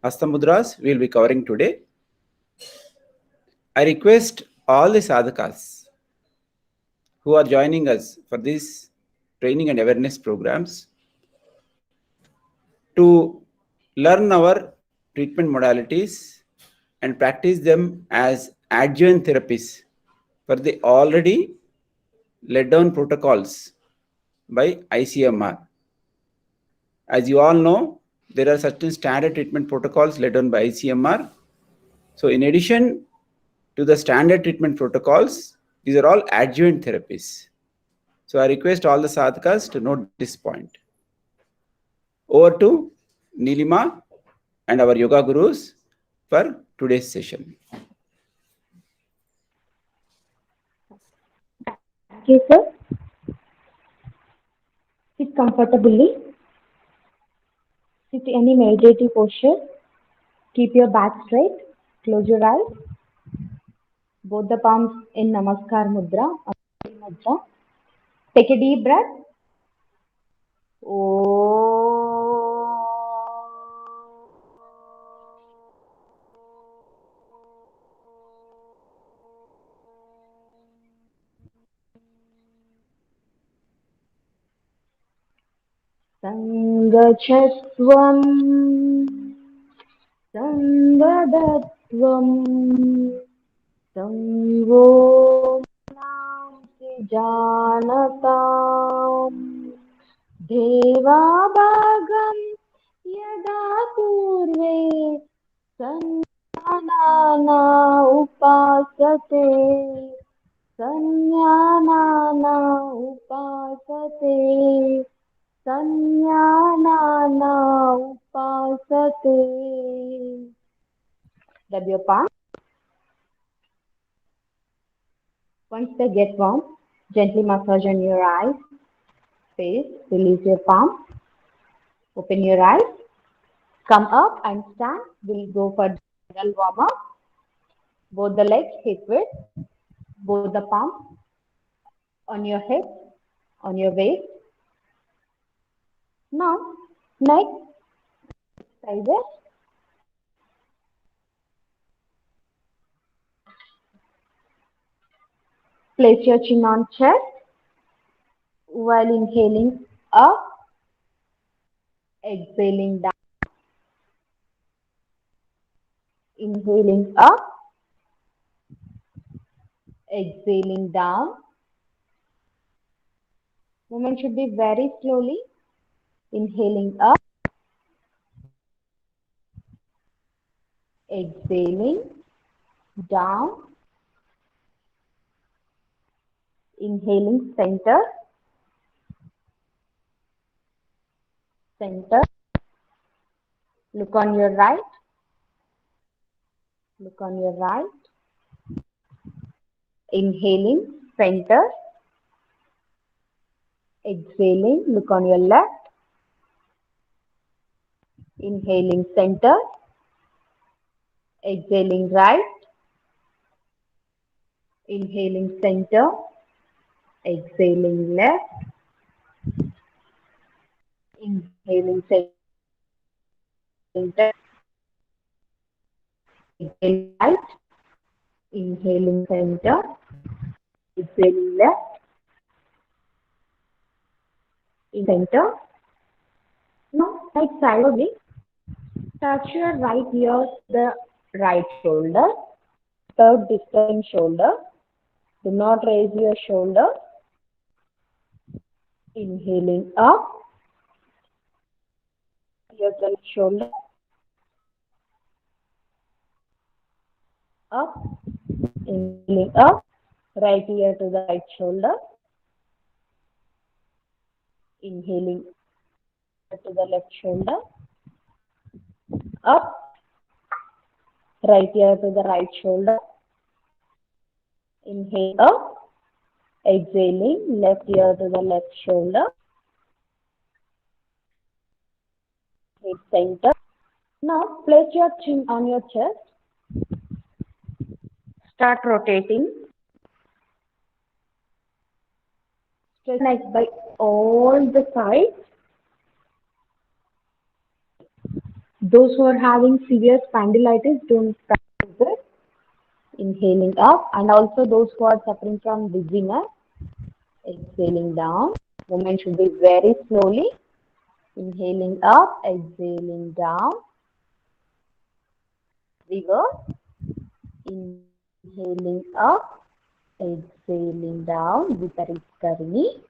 Hasta Mudras we will be covering today. I request all the sadhakas who are joining us for these training and awareness programs to learn our treatment modalities and practice them as adjuvant therapies for the already laid down protocols by ICMR. As you all know, there are certain standard treatment protocols laid down by ICMR. So in addition to the standard treatment protocols, these are all adjuvant therapies. So I request all the sadhakas to note this point. Over to Nilima and our yoga gurus for today's session. Thank you, sir. Sit comfortably. Sit in any meditative posture. Keep your back straight. Close your eyes. Both the palms in Namaskar Mudra. Take a deep breath. Sangachasvam Sangadatvam Sango Namsi Janatam Devabhagam Yada Purve Sanyanana Upasate Sanyanana Upasate Sanyanana Upasate. Rub your palm. Once they get warm, gently massage on your eyes, face, release your palm, open your eyes, come up and stand. We'll go for general warm up. Both the legs hip width, both the palms on your hip, on your waist. Now, neck, exercises. Place your chin on chest while inhaling up, exhaling down. Inhaling up, exhaling down. Movement should be very slowly. Inhaling up, exhaling down. Inhaling center, center. Look on your right. Look on your right. Inhaling center. Exhaling. Look on your left. Inhaling center. Exhaling right. Inhaling center. Exhaling left. Inhaling center. Exhaling right. Inhaling center. Exhaling left. In center. Now, right side only. Touch your right ear to the right shoulder. Third distant shoulder. Do not raise your shoulder. Inhaling up. Your left shoulder. Up. Inhaling up. Right ear to the right shoulder. Inhaling to the left shoulder. Up. Right ear to the right shoulder. Inhale up. Exhaling left ear to the left shoulder. Hit center. Now place your chin on your chest. Start rotating. Stretch neck by all the sides. Those who are having severe spondylitis don't practice this. Inhaling up, and also those who are suffering from dizziness, exhaling down. Movement should be very slowly. Inhaling up, exhaling down. Reverse. Inhaling up, exhaling down. Viparit Karini.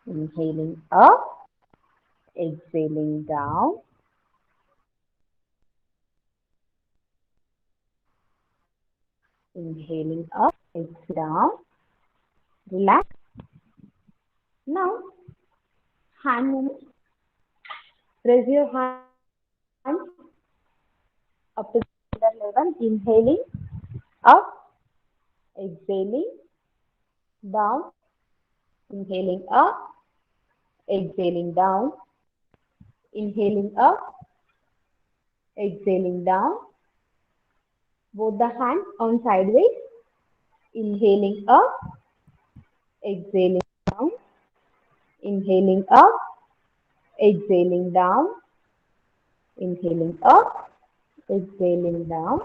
Inhaling up, exhaling down. Inhaling up, exhale down. Relax. Now, hand movement. Raise your hands up to the shoulder level. Inhaling up, exhaling down. Inhaling up, exhaling down. Inhaling up, exhaling down. Both the hands on sideways. Inhaling up, exhaling down. Inhaling up, exhaling down. Inhaling up, exhaling down.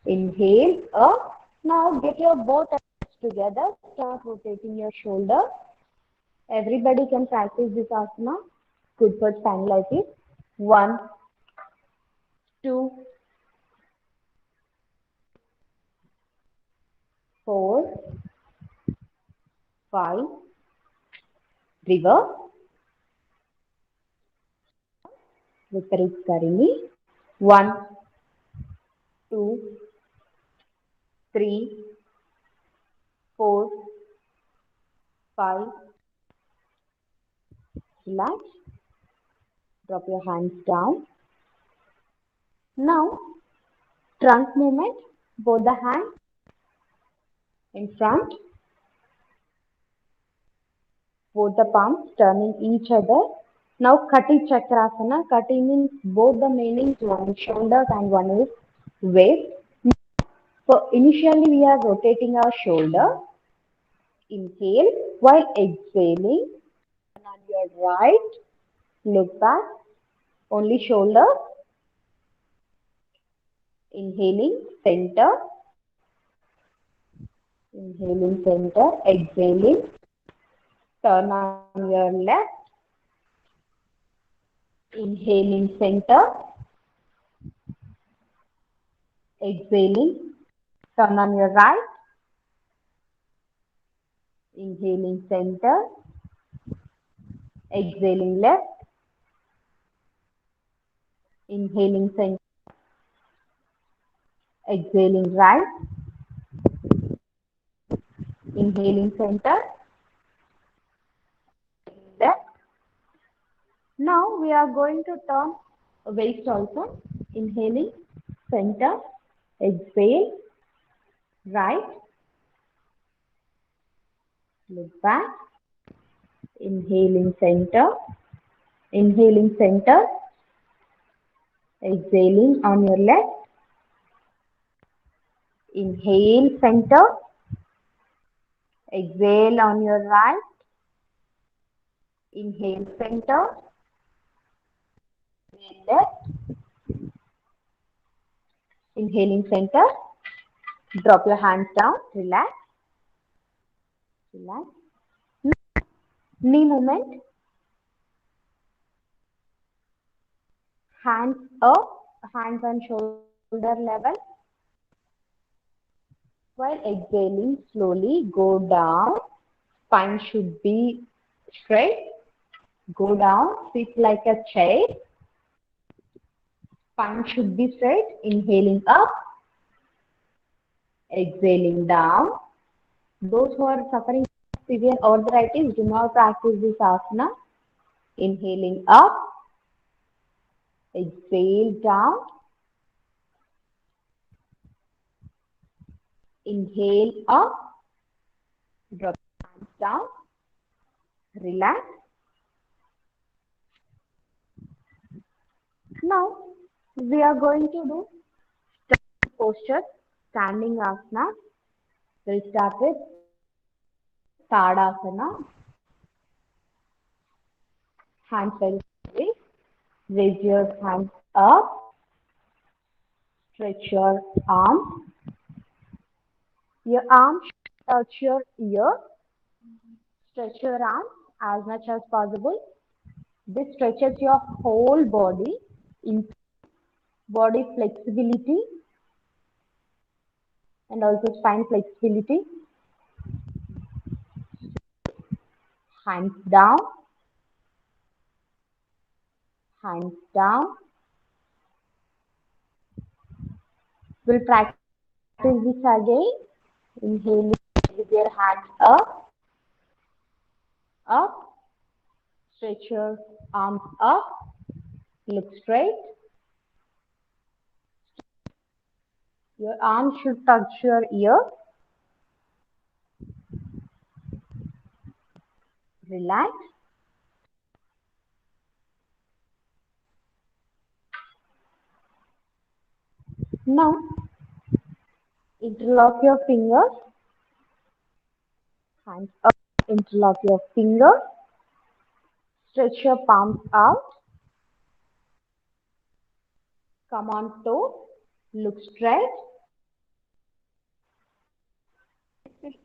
Inhale up. Now get your both hands together. Start rotating your shoulder. Everybody can practice this asana. Good for spondylitis. 1, 2, 4, 5. Reverse. Viparit Karini. 1, 2, 3, 4, 5. Relax. Drop your hands down. Now, trunk movement. Both the hands in front. Both the palms turning each other. Now, Kati Chakrasana. Kati means both the meanings. One is shoulders and one is waist. So, initially we are rotating our shoulder. Inhale while exhaling. On your right, look back. Only shoulder. Inhaling, center. Inhaling, center. Exhaling. Turn on your left. Inhaling, center. Exhaling. Turn on your right. Inhaling, center. Exhaling, left. Inhaling, center. Exhaling, right. Inhaling, center. Left. Now we are going to turn waist also. Inhaling, center. Exhale, right. Look back. Inhaling, center. Inhaling, center. Exhaling on your left. Inhale, center. Exhale on your right. Inhale, center. Inhale, left. Inhaling, center. Drop your hands down. Relax. Relax. Knee movement. Hands up. Hands on shoulder level. While exhaling, slowly go down. Spine should be straight. Go down. Sit like a chair. Spine should be straight. Inhaling up. Exhaling down. Those who are suffering from severe arthritis do not practice this asana. Inhaling up. Exhale down. Inhale up. Drop your hands down. Relax. Now we are going to do standing posture, standing asana. We'll start with Tadasana. Hands very straight. Raise your hands up. Stretch your arms. Your arms should touch your ear. Stretch your arms as much as possible. This stretches your whole body, in body flexibility and also spine flexibility. Hands down, hands down. We'll practice this again. Inhaling with your hands up. Stretch your arms up. Look straight. Your arms should touch your ear. Relax. Now, interlock your fingers. Hands up. Interlock your fingers. Stretch your palms out. Come on toes. Look straight.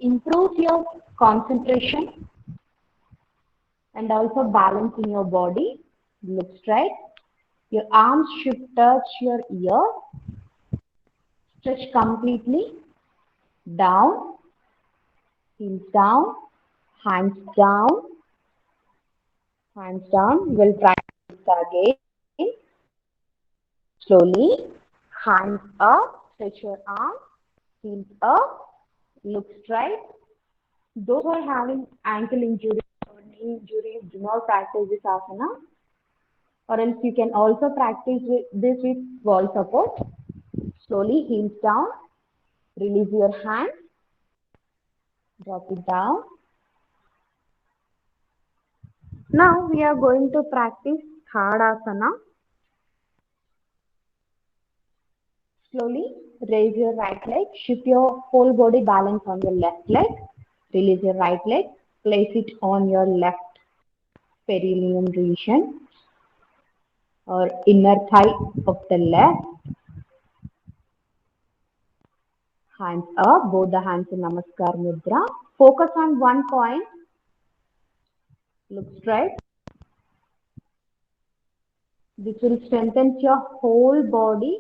Improve your concentration and also balance in your body. Look straight. Your arms should touch your ear. Stretch completely. Down. Heels down. Hands down. Hands down. We'll practice again. Slowly. Hands up. Stretch your arms. Heels up. Look straight. Those who are having ankle injuries or knee injuries, do not practice this asana, or else you can also practice this with wall support. Slowly, heels down, release your hand, drop it down. Now we are going to practice Thadasana. Slowly, raise your right leg, shift your whole body balance on your left leg, release your right leg, place it on your left perineum region or inner thigh of the left. Hands up, both the hands in Namaskar Mudra. Focus on one point. Look straight. This will strengthen your whole body,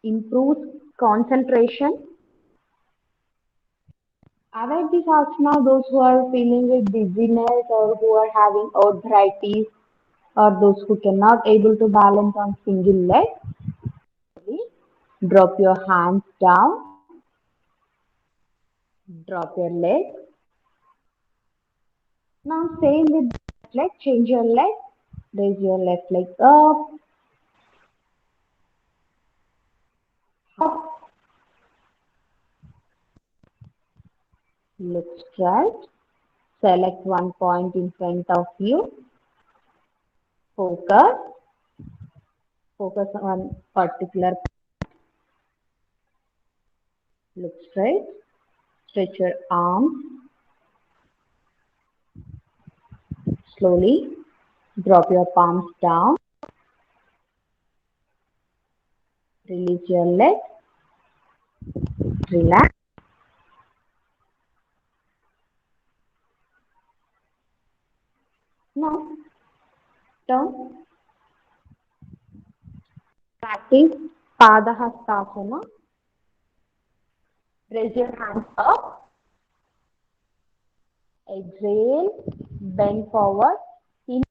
improves concentration. Avoid this asana, those who are feeling with dizziness or who are having arthritis or those who cannot able to balance on single leg. Drop your hands down. Drop your leg. Now same with left leg, change your leg. Raise your left leg up. Up. Look straight. Select one point in front of you. Focus. Focus on particular. Look straight. Stretch your arms. Slowly. Drop your palms down. Release your leg. Relax. Now, turn. Practice Padahastasana. Raise your hands up. Exhale. Bend forward. Inhale.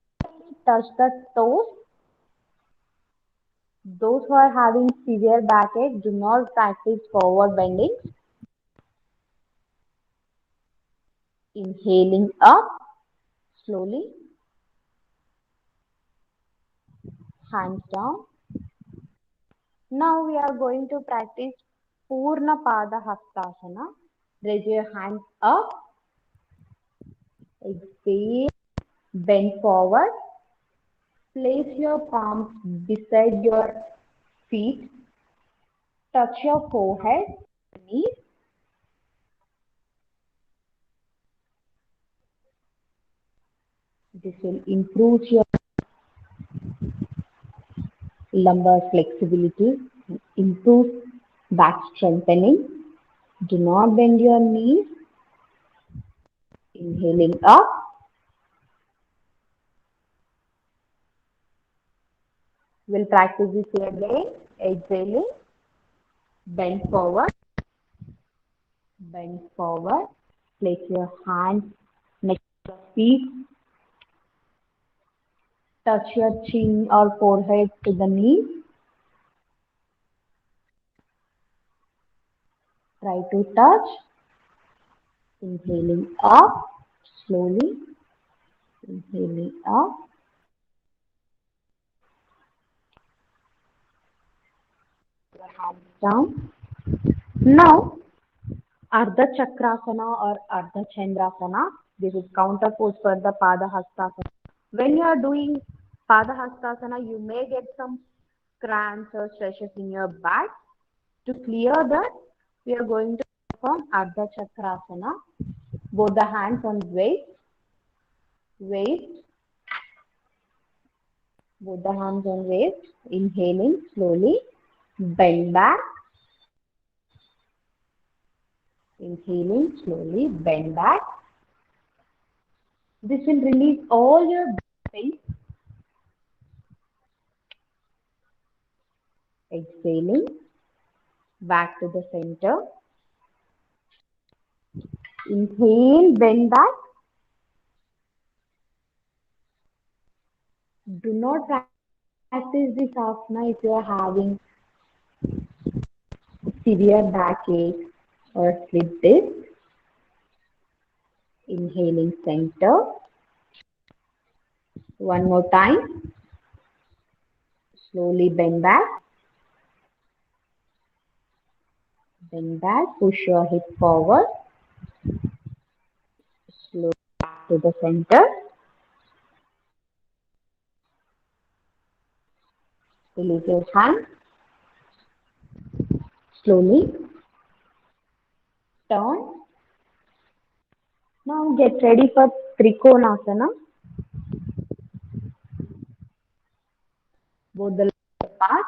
Touch the toes. Those who are having severe backache, do not practice forward bending. Inhaling up. Slowly. Hands down. Now we are going to practice Purna Pada Hastasana. Raise your hands up. Exhale. Bend forward. Place your palms beside your feet. Touch your forehead, knees. This will improve your lumbar flexibility, improve back strengthening. Do not bend your knees. Inhaling up. We'll practice this again. Exhaling. Bend forward. Bend forward. Place your hands next to your feet. Touch your chin or forehead to the knees. Try to touch. Inhaling up. Slowly. Inhaling up. Your hands down. Now, Ardha Chakrasana or Ardha Chandrasana. This is counter pose for the Padahastasana. When you are doing Padahastasana, you may get some cramps or stretches in your back. To clear that, we are going to perform Ardha Chakrasana. Both the hands on waist, both the hands on waist. Inhaling slowly, bend back. Inhaling slowly, bend back. This will release all your pain. Exhaling, back to the center. Inhale, bend back. Do not practice this asana if you are having severe backache or slip disc. Inhaling center. One more time. Slowly bend back. Bend back. Push your hip forward. Slowly back to the center. Release your hand. Slowly turn. Now get ready for Trikonasana. Both the legs apart.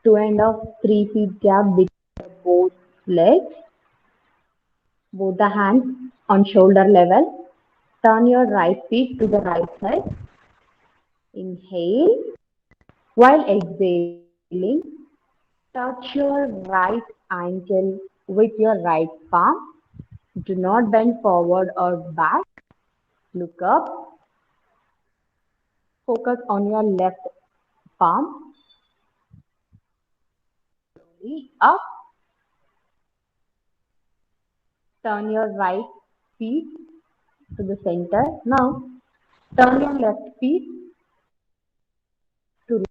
Two and a half, 3 feet gap between both legs. Both the hands on shoulder level. Turn your right feet to the right side. Inhale. While exhaling, touch your right ankle with your right palm. Do not bend forward or back. Look up. Focus on your left palm. Slowly up. Turn your right feet to the center. Now, turn your left feet to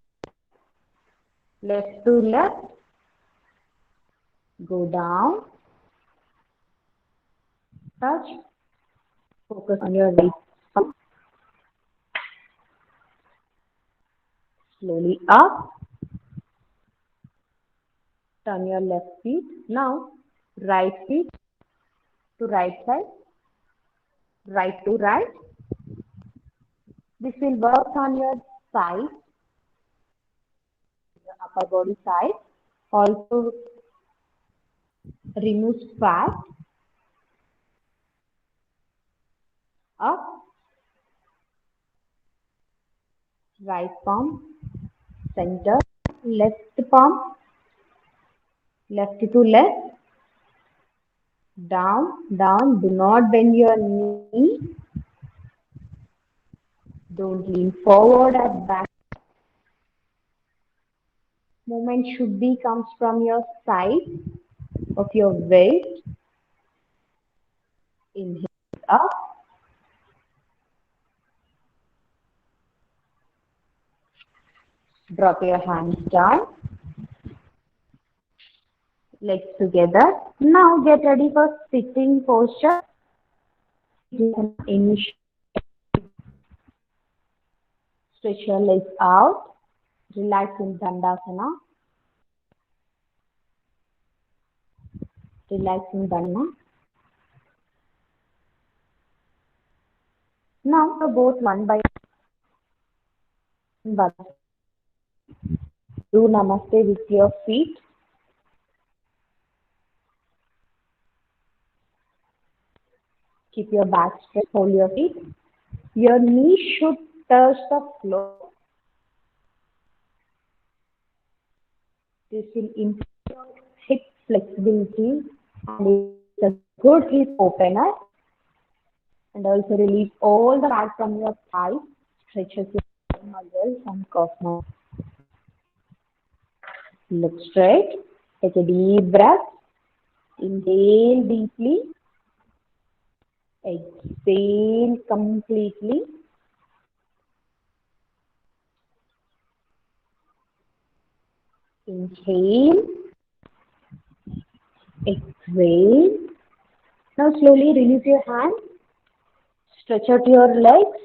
left. Go down. Touch. Focus on your right palm. Slowly up. Turn your left feet. Now, right feet to right side. Right to right. This will work on your side, your upper body side. Also remove fat. Up. Right palm. Center. Left palm. Left to left. Down. Do not bend your knee. Don't lean forward at back. Movement should be comes from your side of your waist. Inhale up. Drop your hands down. Legs together. Now get ready for sitting posture. Initial. Stretch your legs out. Relax in Dandasana. Relax in Dandasana. Now both one by But do namaste with your feet. Keep your back straight, hold your feet. Your knees should touch the floor. This will improve your hip flexibility and it's a good hip opener and also release all the fat from your thighs, stretches your muscles and calf muscles. Look straight, take a deep breath, inhale deeply, exhale completely. Inhale, exhale. Now slowly release your hand, stretch out your legs,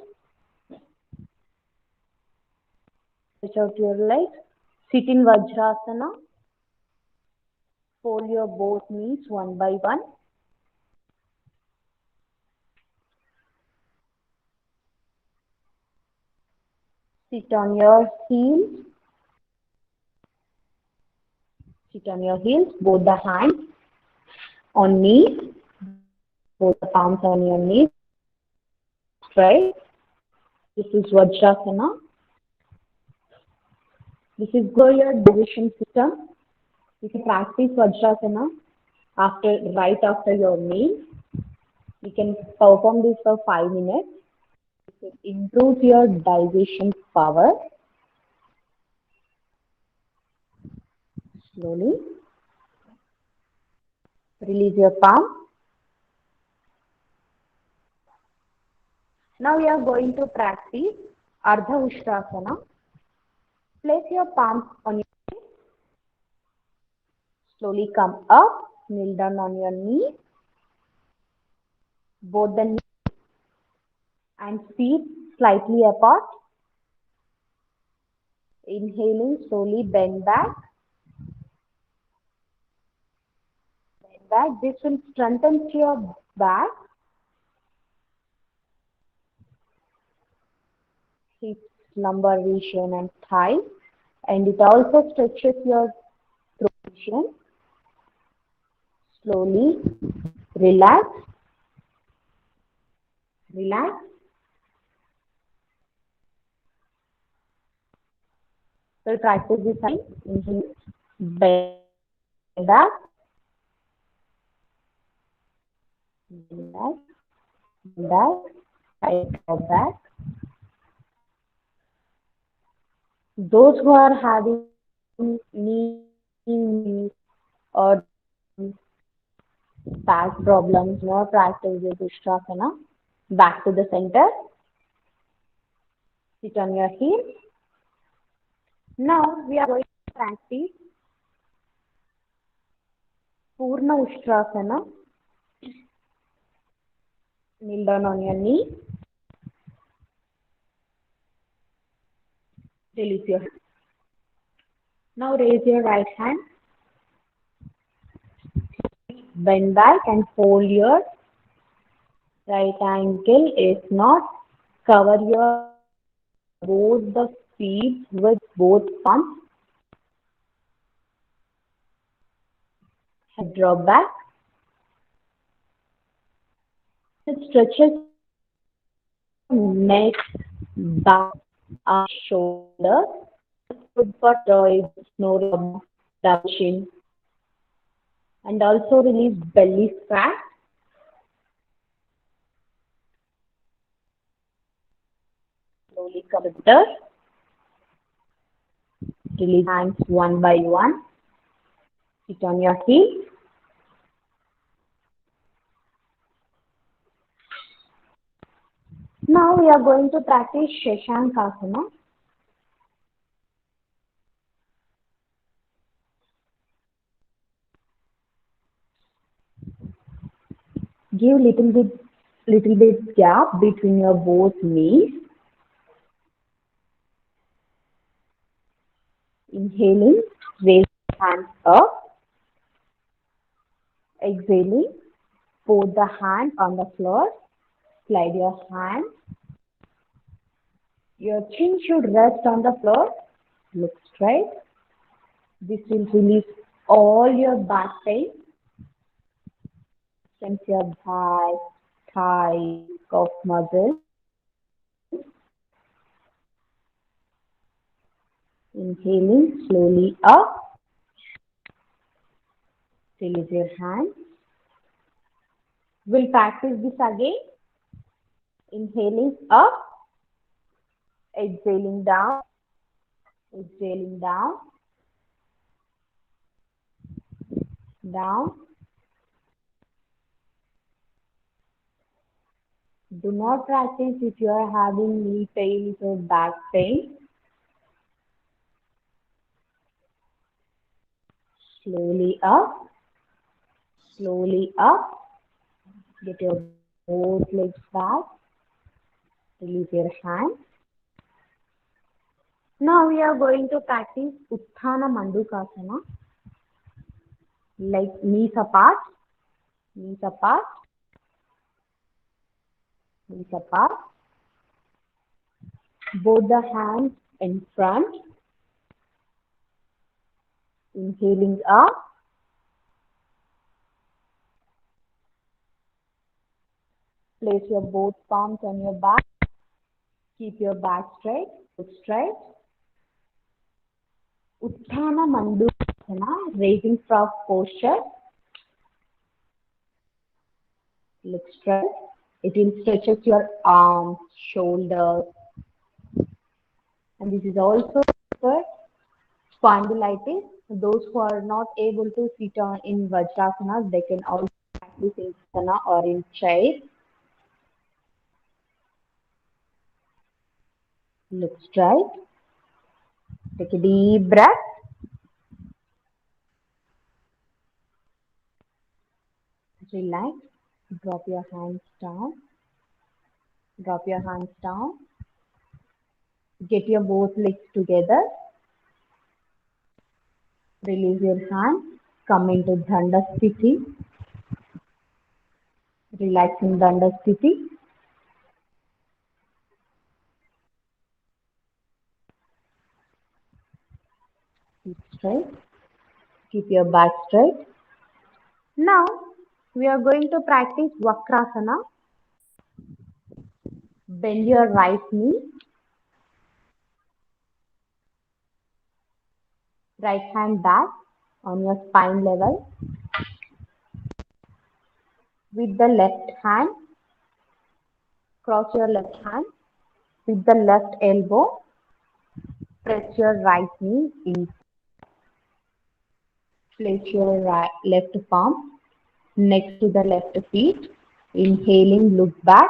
stretch out your legs. Sit in Vajrasana. Fold your both knees one by one. Sit on your heels. Sit on your heels, both the hands on knees, both the palms on your knees, straight. This is Vajrasana. This is your digestion system. You can practice Vajrasana right after your meal. You can perform this for 5 minutes. It improves your digestion power. Slowly release your palm. Now we are going to practice Ardha Ushtrasana. Place your palms on your chest. Slowly come up, kneel down on your knees, both the knees and feet slightly apart. Inhaling, slowly bend back. Bend back. This will strengthen your back, hips, lumbar region and thighs. And it also stretches your throat region. Slowly relax, relax. So practice this time. Inhale, bend back, bend back, bend back, and draw back. Those who are having knee or back problems, more practice with Ushtrasana. Back to the center. Sit on your heels. Now we are going to practice Purna Ushtrasana. Kneel down on your knee. Release your hand. Now raise your right hand. Bend back and fold your right ankle. If not, cover your both the feet with both palms. Head drop back. It stretches neck, back, arm, shoulder. Good for joy, snoring, double chin, and also release belly fat. Slowly come to the release hands one by one. Sit on your feet. Now we are going to practice Shashankasana. Give little bit gap between your both knees. Inhaling, raise hands up. Exhaling, put the hand on the floor. Slide your hand Your chin should rest on the floor. Look straight. This will release all your back pain. Tense your back, thighs, calf muscles. Inhaling slowly up. Release your hands. We'll practice this again. Inhaling up, exhaling down, exhaling down, down. Do not practice if you are having knee pain or back pain. Slowly up, slowly up. Get your both legs back. Release your hands. Now we are going to practice Utthana Mandukasana. Like knees apart, knees apart, knees apart. Both the hands in front. Inhaling up. Place your both palms on your back. Keep your back straight. Look straight. Utthana Mandukasana, raising frog posture. Look straight. It will stretches your arms, shoulders, and this is also for spondylitis. Those who are not able to sit on in Vajrasana, they can also practice in Sana or in chair. Look straight. Take a deep breath. Relax. Drop your hands down. Drop your hands down. Get your both legs together. Release your hands. Come into Dandasthiti. Relax in Dandasthiti. Keep straight. Keep your back straight. Now we are going to practice Vakrasana. Bend your right knee. Right hand back on your spine level. With the left hand, cross your left hand. With the left elbow, press your right knee in. Place your left palm next to the left feet. Inhaling, look back.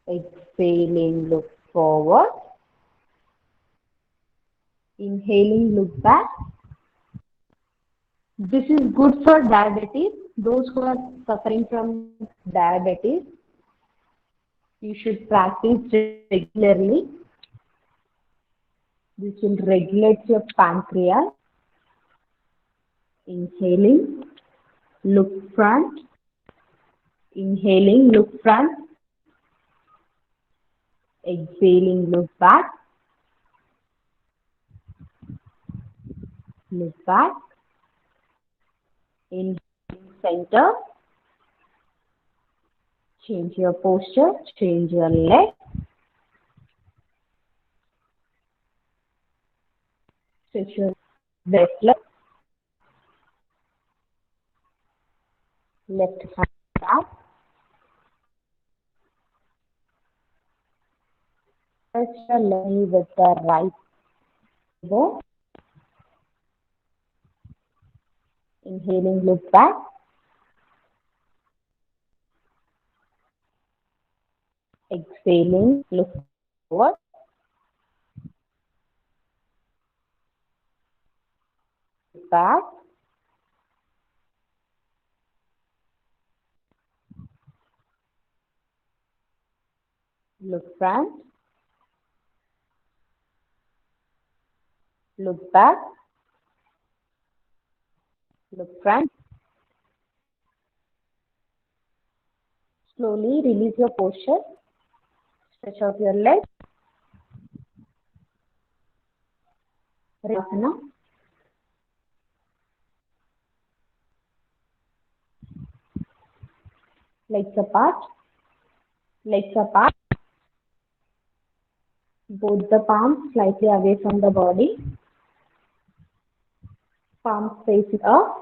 Exhaling, look forward. Inhaling, look back. This is good for diabetes. Those who are suffering from diabetes, you should practice regularly. This will regulate your pancreas. Inhaling, look front. Inhaling, look front. Exhaling, look back. Look back. Inhaling, center. Change your posture. Change your leg. Stretch your left leg. Left hand back. Touch your knee with the right elbow. Inhaling, look back. Exhaling, look forward. Back. Look front. Look back. Look front. Slowly release your posture. Stretch out your legs. Asana. Legs apart. Legs apart. Both the palms slightly away from the body. Palms facing up.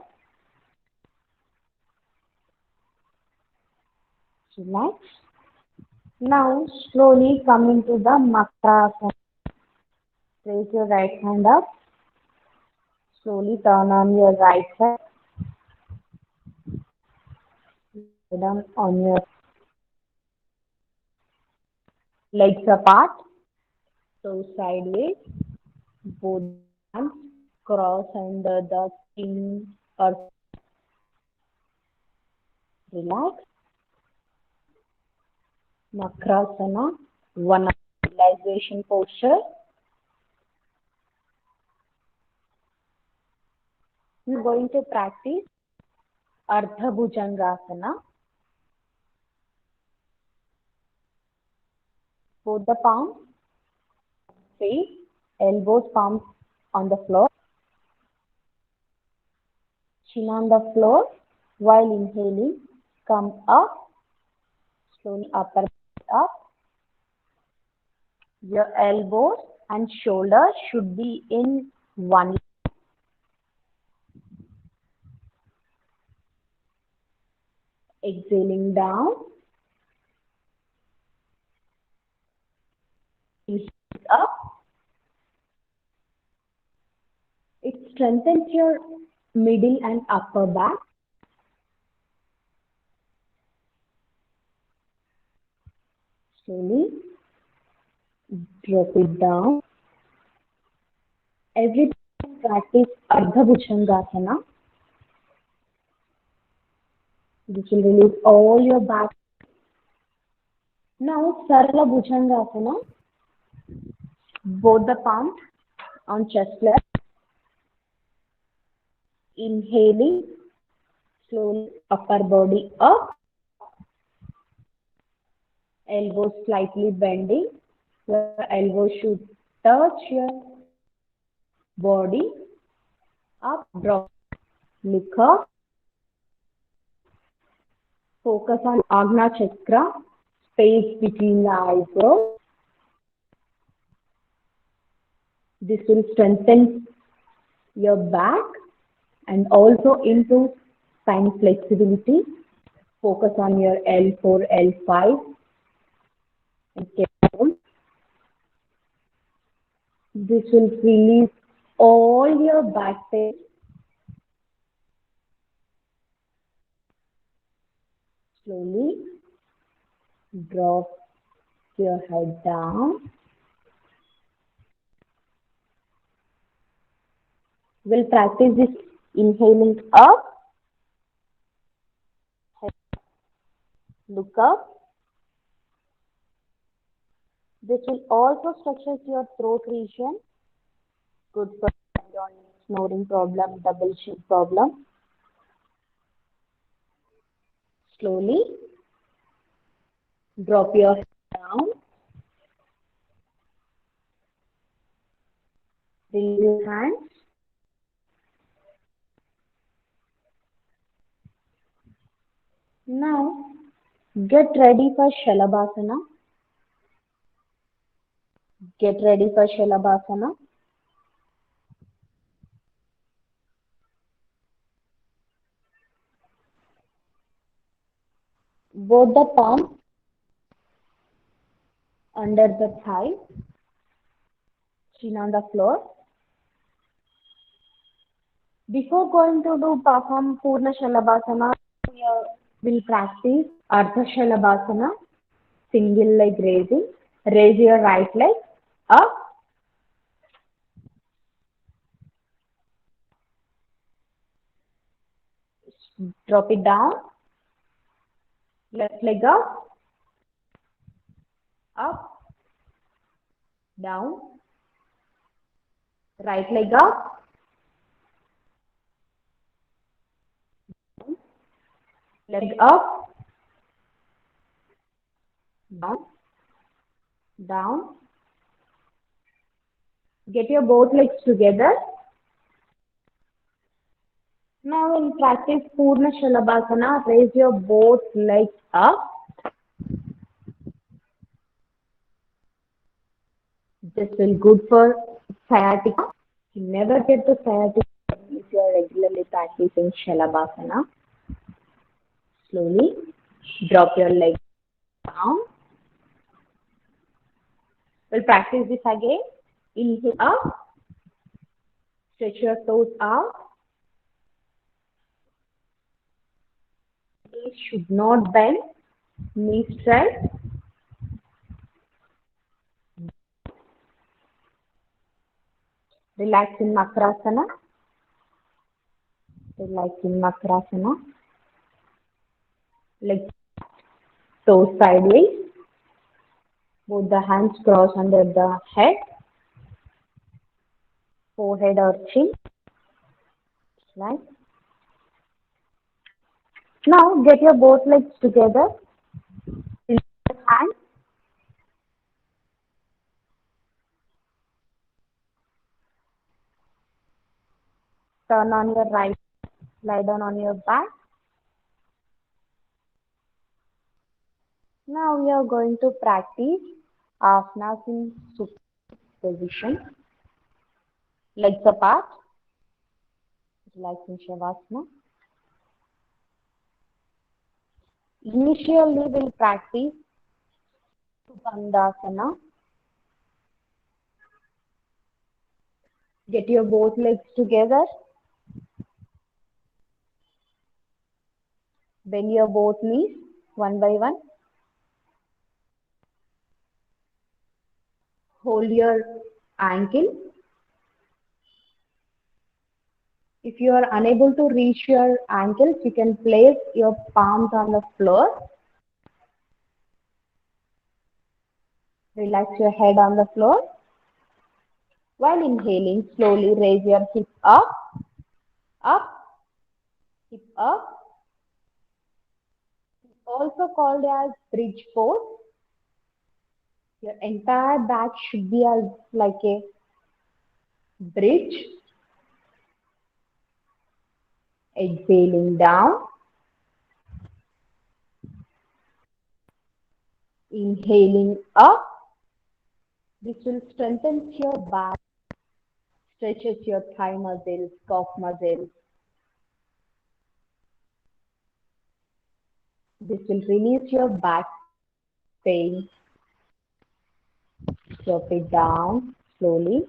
Relax. Now slowly come into the Makrasana. Raise your right hand up. Slowly turn on your right side. Lie down on your legs apart. Toes sideways. Both hands cross under the chin or relax. Makrasana, one visualization posture. We're going to practice Ardha Bhujangasana. Both the palms face, elbows, palms on the floor. Chin on the floor. While inhaling, come up, slowly upper up. Your elbows and shoulders should be in one. Exhaling down. Inhale up. It strengthens your middle and upper back. Slowly drop it down. Every time practice Ardha Bhujangasana. This will release all your back. Now Sarala Bhujangasana. Both the palms on chest level. Inhaling, slowly upper body up. Elbows slightly bending. Your elbows should touch your body. Up, drop, look up. Focus on Agna Chakra, space between the eyebrows. This will strengthen your back and also improve spine flexibility. Focus on your L4, L5 and K1. This will release all your back pain. Slowly drop your head down. We'll practice this inhaling up, look up. This will also stretches your throat region. Good for snoring problem, double chin problem. Slowly drop your head down. Release your hands. Now get ready for Shalabhasana. Get ready for Shalabhasana. Both the palms under the thigh, chin on the floor. Before going to perform Purna Shalabhasana, we'll practice Ardha Shalabhasana, single leg raising. Raise your right leg up. Drop it down. Left leg up, down. Right leg up, leg up, down, down. Get your both legs together. Now in practice Purna Shalabhasana, raise your both legs up. This will good for sciatica. You never get the sciatica if you are regularly practicing Shalabhasana. Slowly drop your legs down. We'll practice this again. Inhale up. Stretch your toes out. Knees should not bend. Knees straight. Relax in Makrasana. Relax in Makrasana. Legs toes sideways. Both the hands cross under the head. Forehead or chin. Right. Now get your both legs together. Hands. Turn on your right. Lie down on your back. Now we are going to practice asanas in supine position. Legs apart. Relax in Shavasana. Initially we'll practice Bandhasana. Get your both legs together. Bend your both knees one by one. Hold your ankle. If you are unable to reach your ankles, you can place your palms on the floor. Relax your head on the floor. While inhaling, slowly raise your hip up, hip up. It's also called as bridge pose. Your entire back should be as like a bridge. Exhaling down. Inhaling up. This will strengthen your back, stretches your thigh muscles, calf muscles. This will release your back pain. Drop it down slowly.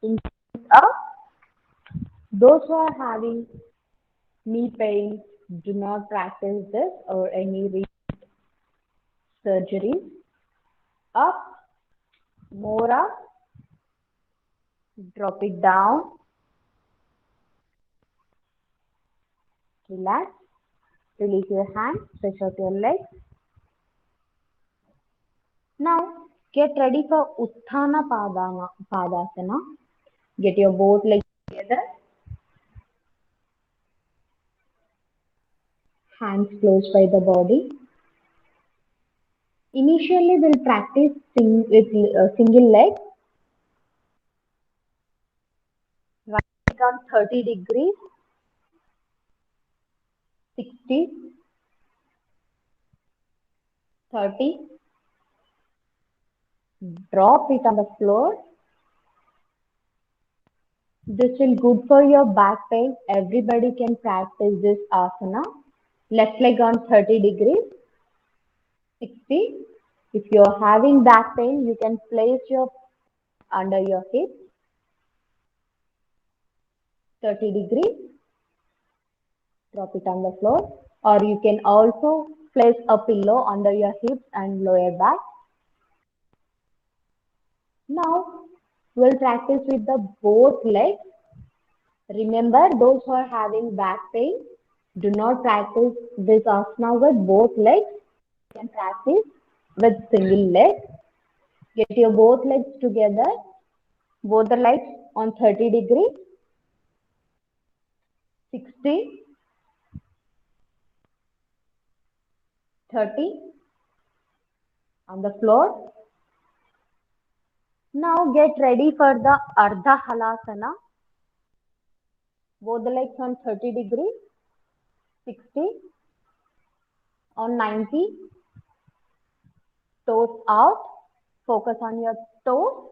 Inhale up. Those who are having knee pain, do not practice this or any surgery. Up, more up. Drop it down. Relax. Release your hands. Stretch out your legs. Now, get ready for Utthana Padasana. Get your both legs together. Hands close by the body. Initially, we'll practice with single leg. Right leg on 30 degrees, 60, 30. Drop it on the floor. This will good for your back pain. Everybody can practice this asana. Left leg on 30 degrees, 60. If you're having back pain, you can place your under your hip, 30 degrees. Drop it on the floor. Or you can also place a pillow under your hips and lower back. Now, we'll practice with the both legs. Remember, those who are having back pain, do not practice this asana with both legs. You can practice with single leg. Get your both legs together, both the legs on 30 degrees, 60, 30 on the floor. Now get ready for the Ardha Halasana. Both the legs on 30 degrees, 60 on 90, toes out. Focus on your toes.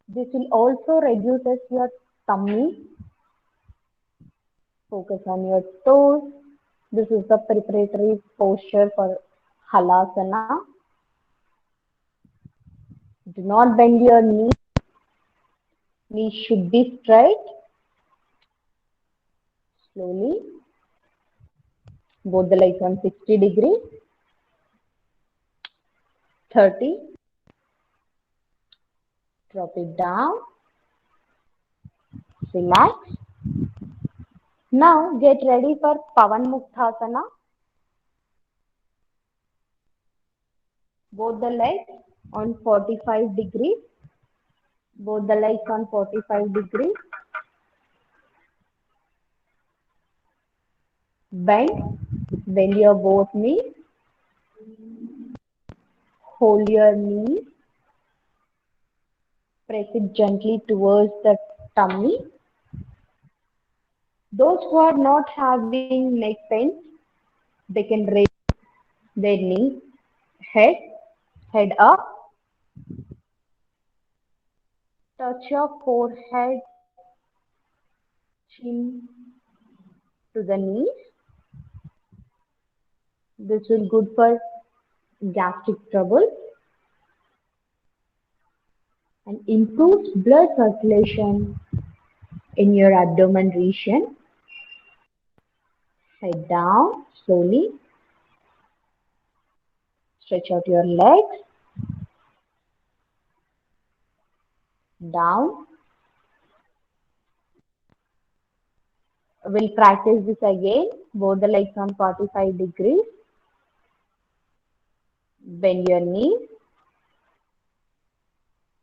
This will also reduces your tummy. Focus on your toes. This is the preparatory posture for Halasana. Do not bend your knees. Knees should be straight. Slowly. Both the legs on 60 degrees. 30. Drop it down. Relax. Now get ready for Pavan Muktasana. Both the legs on 45 degrees. Both the legs on 45 degrees. Bend your both knees. Hold your knees. Press it gently towards the tummy. Those who are not having neck pain, they can raise their knees, head up. Touch your forehead, chin to the knees. This will good for gastric trouble and improves blood circulation in your abdomen region. Head down slowly. Stretch out your legs. Down. We'll practice this again. Both the legs on 45 degrees. Bend your knees.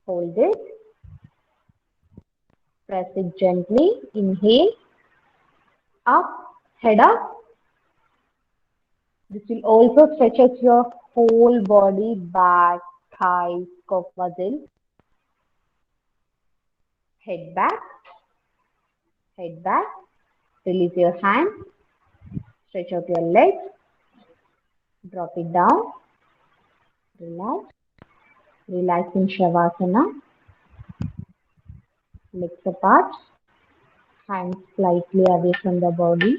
Hold it. Press it gently. Inhale. Up. Head up. This will also stretches your whole body, back, thighs, calf muscles. Head back. Head back. Release your hands. Stretch out your legs. Drop it down. Relax. Relax in Shavasana. Legs apart. Hands slightly away from the body.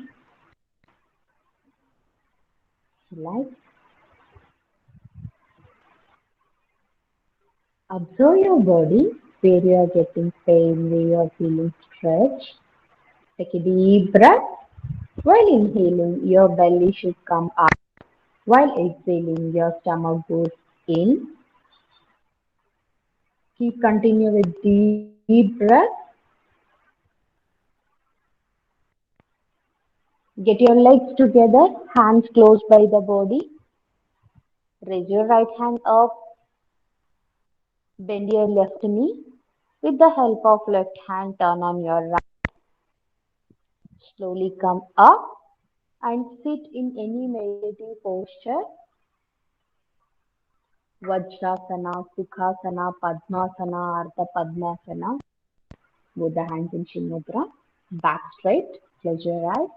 Relax. Observe your body, where you are getting pain, where you are feeling stretch. Take a deep breath. While inhaling, your belly should come up. While exhaling, your stomach goes in. Keep continue with deep breath. Get your legs together, hands close by the body. Raise your right hand up. Bend your left knee. With the help of left hand, turn on your right. Slowly come up and sit in any meditative posture. Vajrasana, Sukhasana, Padmasana, Ardha Padmasana. Both the hands in Chin Mudra. Back straight. Close your eyes.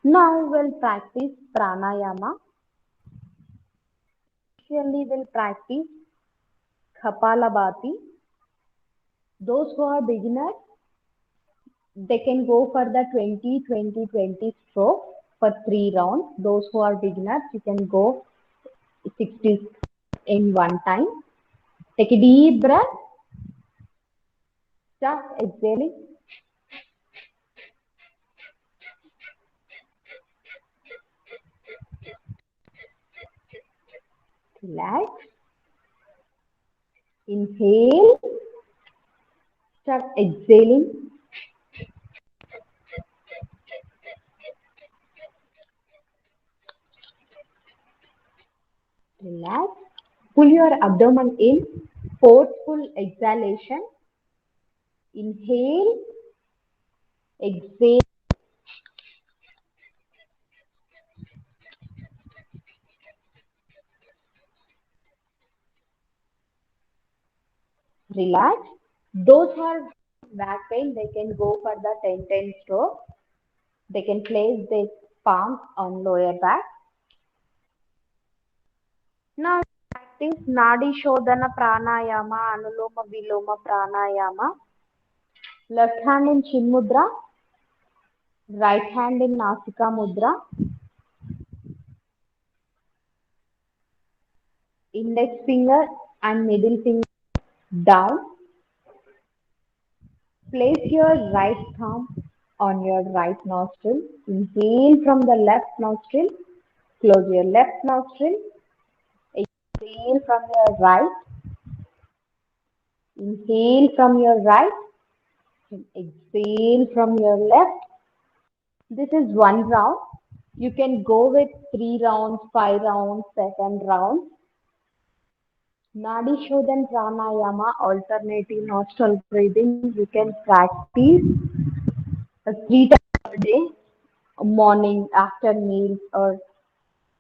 Now we'll practice pranayama. Initially we'll practice Kapalabhati. Those who are beginners, they can go for the 20-20-20 stroke for 3 rounds. Those who are beginners, you can go 60 in one time. Take a deep breath. Start exhaling. Relax. Inhale. Start exhaling. Relax. Pull your abdomen in. Forceful exhalation. Inhale. Exhale. relax. Those who are back pain, they can go for the 10-10 stroke. They can place their palm on lower back. Now practice Nadi Shodhana Pranayama, Anuloma Viloma Pranayama. Left hand in Chin Mudra, right hand in Nasika Mudra. Index finger and middle finger down. Place your right thumb on your right nostril. Inhale from the left nostril. Close your left nostril. Exhale from your right. Inhale from your right. And exhale from your left. This is one round. You can go with 3 rounds, 5 rounds, 7 rounds. Nadi Shodhan Pranayama, alternative nostril breathing, you can practice 3 times a day, morning, after meals, or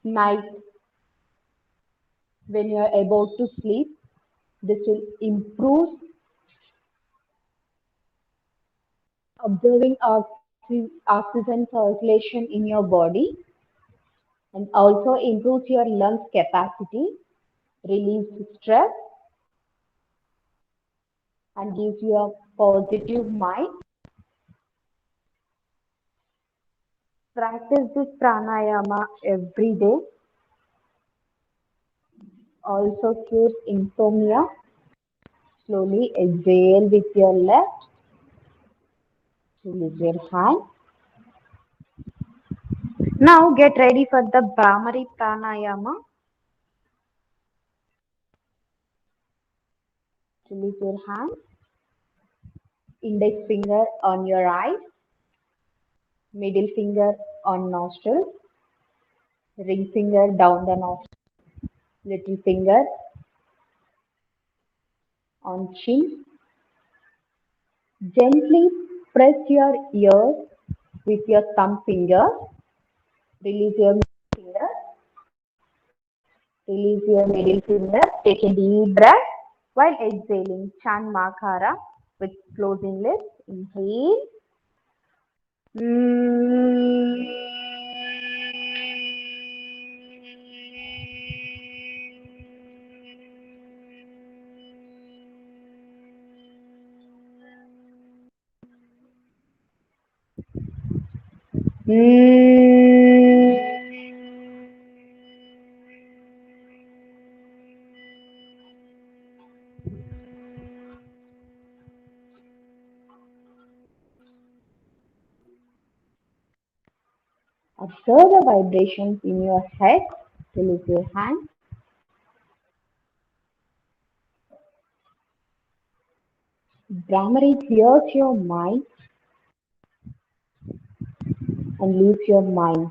night when you are about to sleep. This will improve observing oxygen circulation in your body and also improves your lungs capacity, relieves stress, and gives you a positive mind. Practice this pranayama every day. Also cures insomnia. Slowly exhale with your left. Release your hand. Now get ready for the Bhramari pranayama. Release your hand. Index finger on your eyes. Middle finger on nostril. Ring finger down the nostril. Little finger on chin. Gently press your ears with your thumb finger. Release your middle finger. Release your middle finger. Take a deep breath while exhaling. Chant Makara with closing lips. Inhale. Observe the vibrations in your head. Release your hand. Bhramari clears your mind and leaves your mind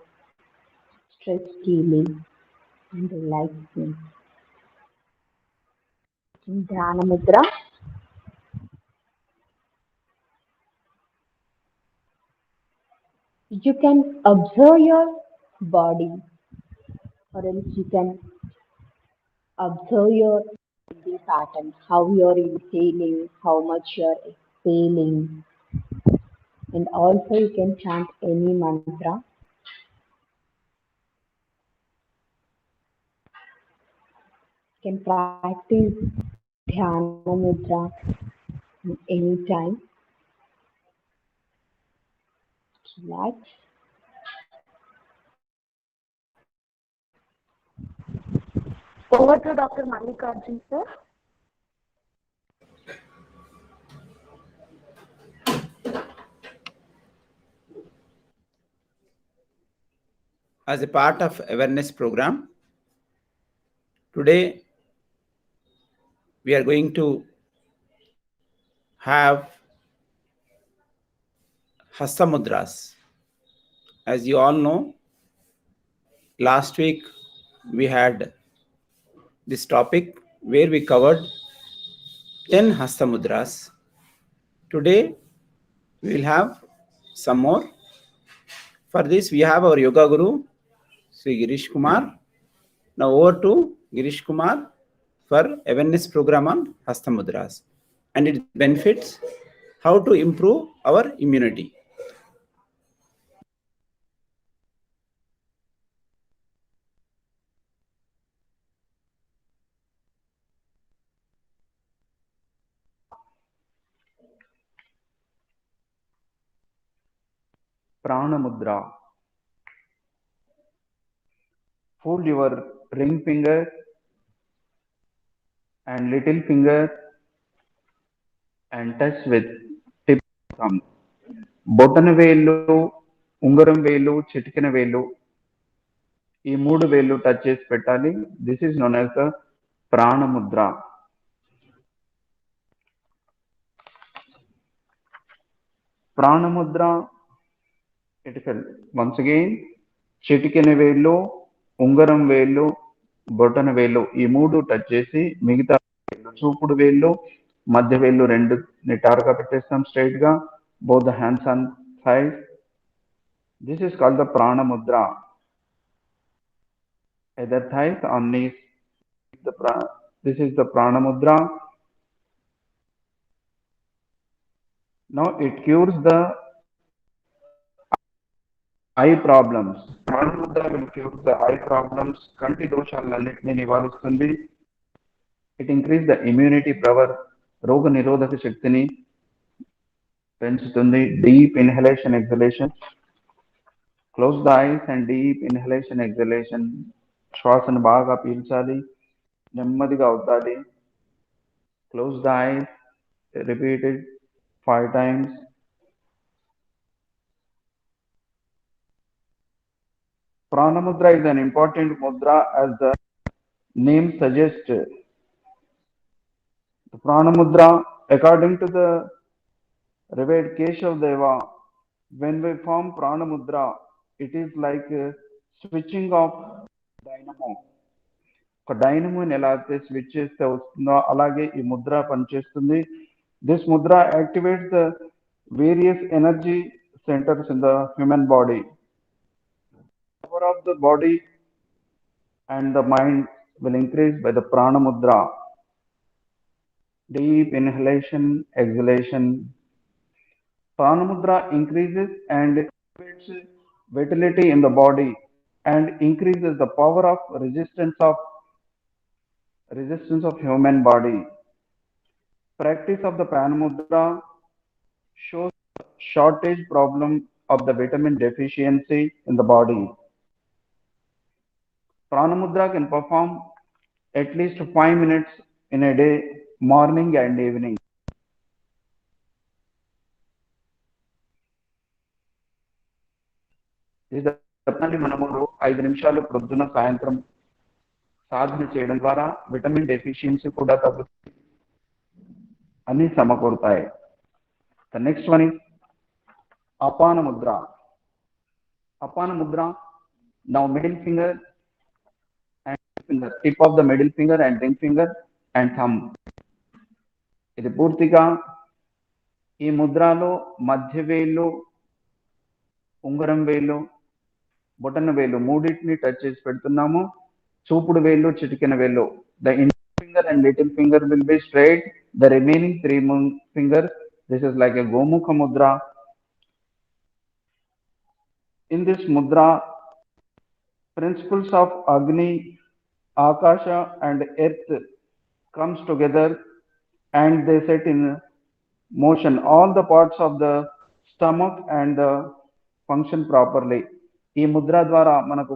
stress-healing and relaxing. In Dhyana Mudra, you can observe your body, or else you can observe your breathing pattern, how you're inhaling, how much you're exhaling, and also you can chant any mantra. You can practice Dhyana Mudra anytime. Relax. Over to Dr. Mallikarjun, sir. As a part of awareness program, today we are going to have Hasta Mudras. As you all know, last week we had this topic where we covered 10 Hasta Mudras. Today we will have some more. For this we have our Yoga Guru, Sri Girish Kumar. Now over to Girish Kumar for awareness program on Hasta Mudras. and its benefits, how to improve our immunity. Prana Mudra. Fold your ring finger and little finger and touch with tip of thumb. బొటన వేలు ఉంగరం వేలు చిటికెన వేలు ఈ మూడు వేలు touch చేసి పెట్టాలి. This is known as the Pranamudra. Pranamudra ఇటికల్ వన్స్ అగైన్ చిటికెన వేలు ఉంగరం వేలు బొటన వేలు ఈ మూడు టచ్ చేసి మిగతా చూపుడు వేళ్ళు మధ్య వేళ్ళు రెండు నిటారుగా పెట్టేస్తాం స్ట్రైట్ గా both the hands on thighs. This is called the prana mudra. Either thighs or knees. This is the prana mudra. Now it cures the eye problems. Prana mudra will cure the eye problems. Kanti doshalanitni nivarustundi. It increases the immunity power. రోగ నిరోధక శక్తిని పెంచుతుంది. Deep inhalation exhalation. Close the ice and deep inhalation exhalation. శ్వాసను బాగా పీల్చాలి, నెమ్మదిగా అవుతాది. Close the ice, repeated 5 times. Prana mudra is an important mudra as the name suggests. The prana mudra, according to the revered Keshav Deva, when we form prana mudra, it is like switching off dynamo. ఒక డైనమోని ఎలా అయితే switch చేస్తే వస్తుందో అలాగే ఈ ముద్ర పనిచేస్తుంది. This Mudra activates the various energy centres in the human body. Power of the body and the mind will increase by the prana mudra. Deep inhalation, exhalation. Prana mudra increases and activates vitality in the body and increases the power of resistance of human body. Practice of the prana mudra shows shortage problem of the vitamin deficiency in the body. Prana mudra can perform at least 5 minutes in a day, morning and evening. మనము 5 నిమిషాలు ప్రొద్దున సాయంత్రం సాధన చేయడం ద్వారా vitamin deficiency కూడా తగ్గుతుంది, అన్ని సమకూరుతాయి. The next one is Apana Mudra. Apana Mudra. Now middle finger and finger, tip of the middle finger and ring finger and thumb. ఇది పూర్తిగా ఈ ముద్రలో మధ్య వేలు, ఉంగరం వేలు, బొటన వేలు మూడింటిని టచ్ చేసి పెడుతున్నాము. చూపుడు వేలు, చిటికెన వేలు. The index finger and little finger will be straight. The remaining 3 fingers, this is like a Gomukha Mudra. In this mudra, principles of Agni, Akasha and Earth comes together and they set in motion all the parts of the stomach and function properly. ఈ ముద్ర ద్వారా మనకు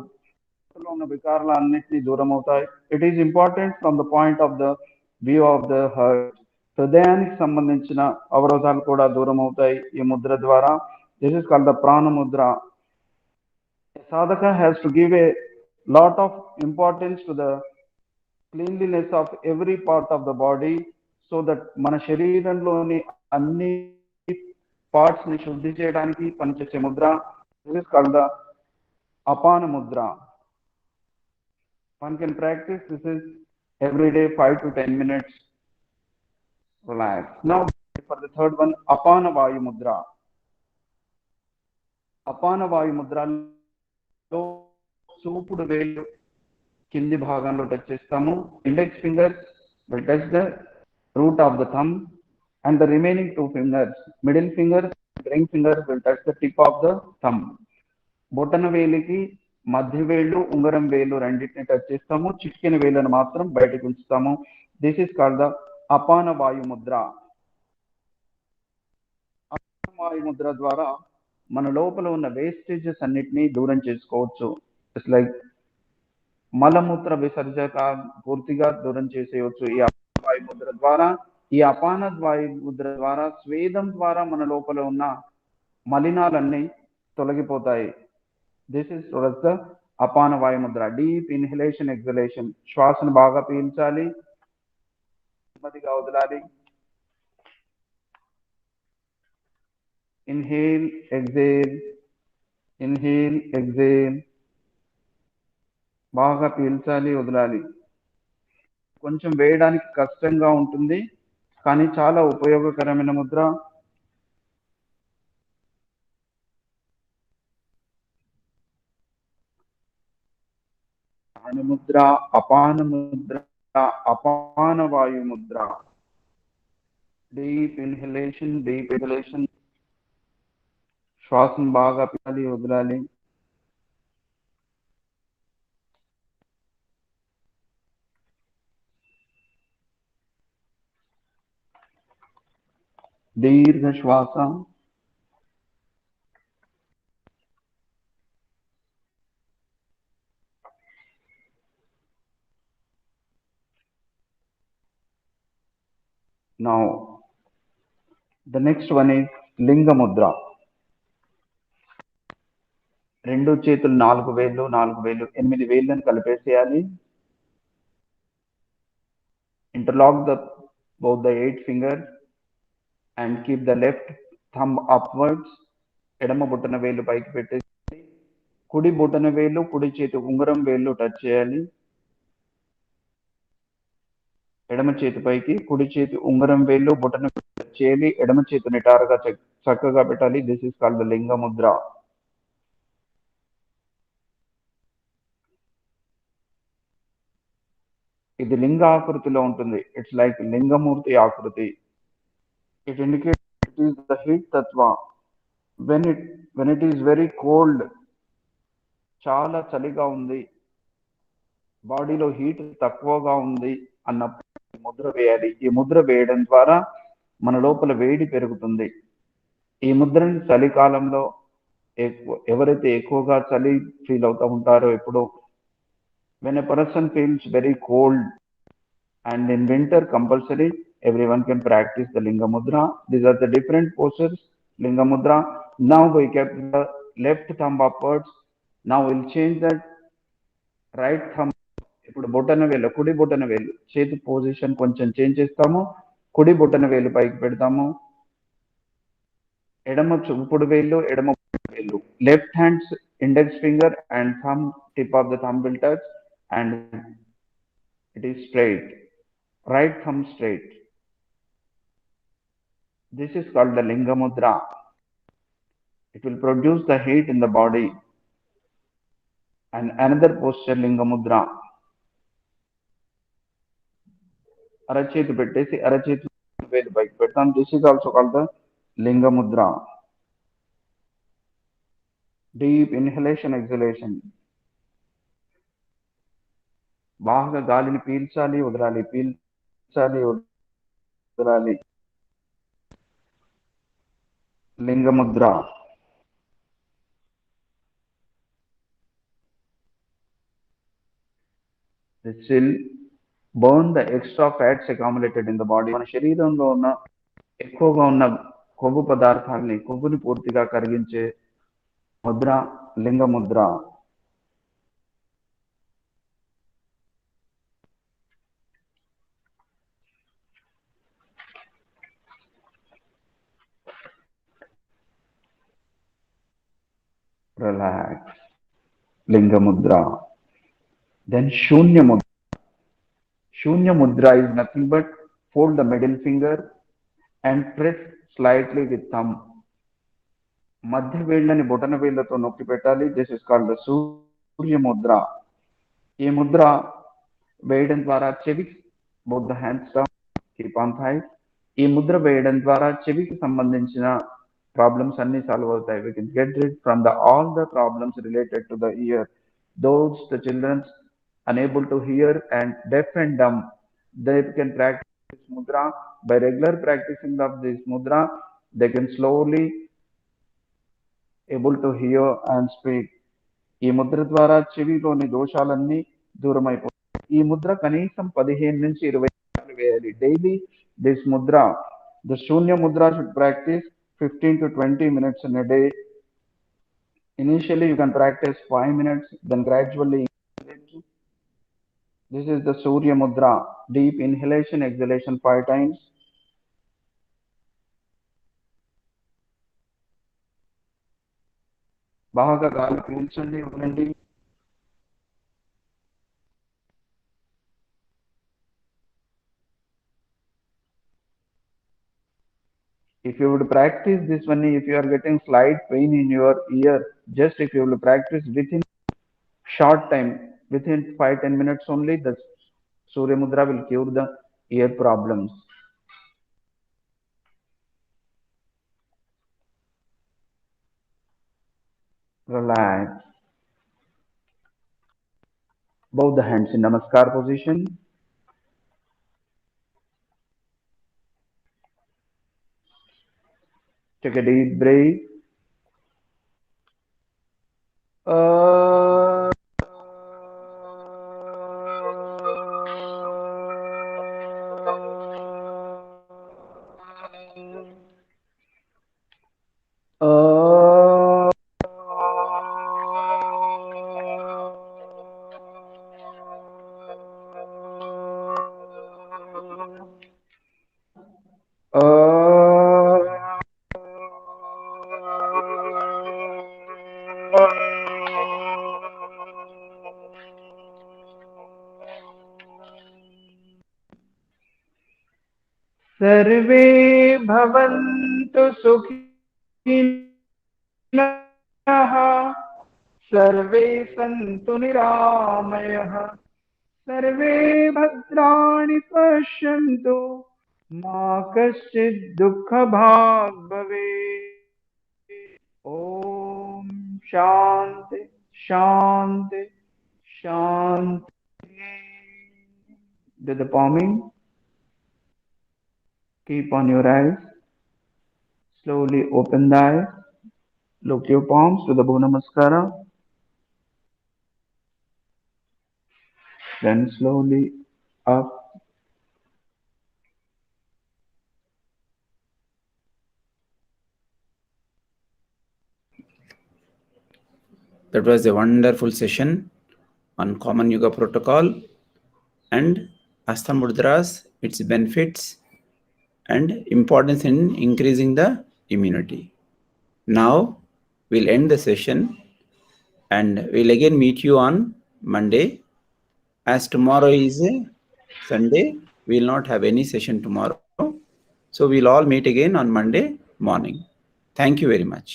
ఉన్న వికారాలు అన్నిటినీ దూరం అవుతాయి. It is important from the point of the view of the heart. హృదయానికి సంబంధించిన అవరోధాలు కూడా దూరం అవుతాయి ఈ ముద్ర ద్వారా. దిస్ ఇస్ కాల్డ్ ద ప్రాణ Mudra. Sadhaka has to give a lot of importance to the cleanliness of every part of the body so that మన శరీరంలోని అన్ని parts ని శుద్ధి చేయడానికి పనిచేసే Mudra. This is called the Apana Mudra. One can practice this is every day 5 to 10 minutes. Relax. Now for the third one, Apana Vayu Mudra. Apana Vayu Mudra చూపుడు వేలు కింది భాగంలో టచ్ చేస్తాము. Index finger will touch the root of the thumb and the remaining two fingers, middle finger, ring finger will touch the tip of the thumb. బొటన వేలికి మధ్య వేళ్ళు ఉంగరం వేలు రెండింటిని టచ్ చేస్తాము, చిటికెన వేళ్ళను మాత్రం బయటకు ఉంచుతాము. దిస్ ఇస్ కాల్డ్ ద అపాన వాయు ముద్ర. అపాన వాయు ముద్ర ద్వారా మన లోపల ఉన్న వేస్టేజెస్ అన్నిటినీ దూరం చేసుకోవచ్చు. ఇట్స్ లైక్ మలమూత్ర విసర్జక పూర్తిగా దూరం చేసేయవచ్చు ఈ అపాన వాయు ముద్ర ద్వారా. ఈ అపాన వాయు ముద్ర ద్వారా స్వేదం ద్వారా మన లోపల ఉన్న మలినాలన్నీ తొలగిపోతాయి. దిస్ ఇస్ ద అపాన వాయు ముద్ర. Deep inhalation, exhalation. శ్వాసను బాగా పీల్చాలి, నెమ్మదిగా వదలాలి. Inhale, exhale, inhale, exhale. బాగా పీల్చాలి, వదలాలి. కొంచెం వేయడానికి కష్టంగా ఉంటుంది, కానీ చాలా ఉపయోగకరమైన ముద్ర. ప్రాణముద్ర, అపాన ముద్ర, అపాన వాయు Mudra. Deep inhalation, deep exhalation. శ్వాసను బాగా పీల్చాలి, వదలాలి. దీర్ఘ శ్వాస. Now, the next one is లింగ ముద్ర. రెండు చేతులు 4 వేళ్ళు 8 వేళ్ళను కలిపేసేయాలి. Interlock both the 8 fingers and keep the left thumb upwards. ఎడమ బొటన వేలు పైకి పెట్టేసి కుడి బొటన వేలు కుడి చేతి ఉంగరం వేళ్ళు టచ్ చేయాలి. ఎడమ చేతి పైకి కుడి చేతి ఉంగరం వేళ్ళు బొటన టచ్ చేయాలి. ఎడమ చేతి నిటారుగా చక్కగా పెట్టాలి. దిస్ ఇస్ కాల్డ్ ద లింగ ముద్ర. ఇది లింగ ఆకృతిలో ఉంటుంది. ఇట్స్ లైక్ లింగమూర్తి ఆకృతి. It indicates it is the heat Tattva. when it is very cold, చాలా చలిగా ఉంది, బాడీలో హీట్ తక్కువగా ఉంది అన్నప్పుడు ముద్ర వేయాలి. ఈ ముద్ర వేయడం ద్వారా మన లోపల వేడి పెరుగుతుంది. ఈ ముద్రని చలికాలంలో ఎవరైతే ఎక్కువగా చలి ఫీల్ అవుతూ ఉంటారో ఎప్పుడు, when a person feels very cold, and in winter compulsory everyone can practice the linga mudra. These are the different postures linga mudra. Now we kept the left thumb upwards. Now we'll change that right thumb. ఇప్పుడు బొటన వేలు, కుడి బొటన వేలు చేతి position కొంచెం change చేస్తాము. కుడి బొటన వేలు పైకి పెడతాము. ఎడమ చూపుడు వేలు, ఎడమ వేలు, left hands index finger and thumb, tip of the thumb will touch and it is straight. Right thumb straight. This is called the linga mudra. It will produce the heat in the body. And another posture linga mudra. అరచేతి పెట్టేసి అరచేతి వేలు పైకి పెడతాం. This is also called the లింగ Mudra. Deep inhalation, exhalation. బాగా గాలిని పీల్చాలి, వదలాలి, పీల్చాలి, వదలాలి. లింగ Mudra. This will burn the extra fats accumulated in the body. మన శరీరంలో ఉన్న ఎక్కువగా ఉన్న కొవ్వు పదార్థాలని, కొవ్వుని పూర్తిగా కరిగించే ముద్ర లింగ Mudra. Relax. Linga mudra. Then Shunya mudra. Shunya mudra is nothing but fold the middle finger and press slightly with thumb. మధ్య వేళ్ళని బొటన వేళ్ళతో నొక్కి పెట్టాలి. దిస్ ఇస్ కాల్డ్ ద సూర్య ముద్ర. ఈ ముద్ర వేయడం ద్వారా చెవి both the hands down, keep on tight, ఈ ముద్ర వేయడం ద్వారా చెవికి సంబంధించిన ప్రాబ్లమ్స్ అన్ని సాల్వ్ అవుతాయి. We can get rid from all the problems related to the ear. Those the children unable to hear and deaf and dumb, they can practice this mudra. By regular practicing of this mudra, they can slowly able to hear and speak. ఈ ముద్ర ద్వారా చెవిలోని దోషాలన్నీ దూరం అయిపోతాయి. ఈ ముద్ర కనీసం 15 నుంచి 20 సార్లు వేయాలి. డైలీ దిస్ ముద్ర, the శూన్య mudra should practice 15 to 20 minutes in a day. Initially you can practice 5 minutes, then gradually this is the Surya Mudra. Deep inhalation, exhalation 5 times. బాగా గాలి పీల్చండి, వదలండి. If you would practice this one, if you are getting slight pain in your ear, just if you will practice within short time, within 5-10 minutes only, the Surya Mudra will cure the ear problems. Relax. Both the hands in Namaskar position. Take a deep breath. सर्वे भवन्तु सुखिनः, सर्वे सन्तु निरामयः, सर्वे भद्राणि पश्यन्तु, मा कश्चित् दुःखभाग् भवेत्। ॐ शान्ति शान्ति शान्ति। Do the palming. Keep on your eyes. Slowly open the eyes. Look your palms to the Bhuva Namaskara. Then slowly up. That was a wonderful session on Common Yoga Protocol and Hasta Mudras, its benefits and importance in increasing the immunity. Now we'll end the session and we'll again meet you on Monday. As tomorrow is a Sunday, we'll not have any session tomorrow. So we'll all meet again on Monday morning. Thank you very much.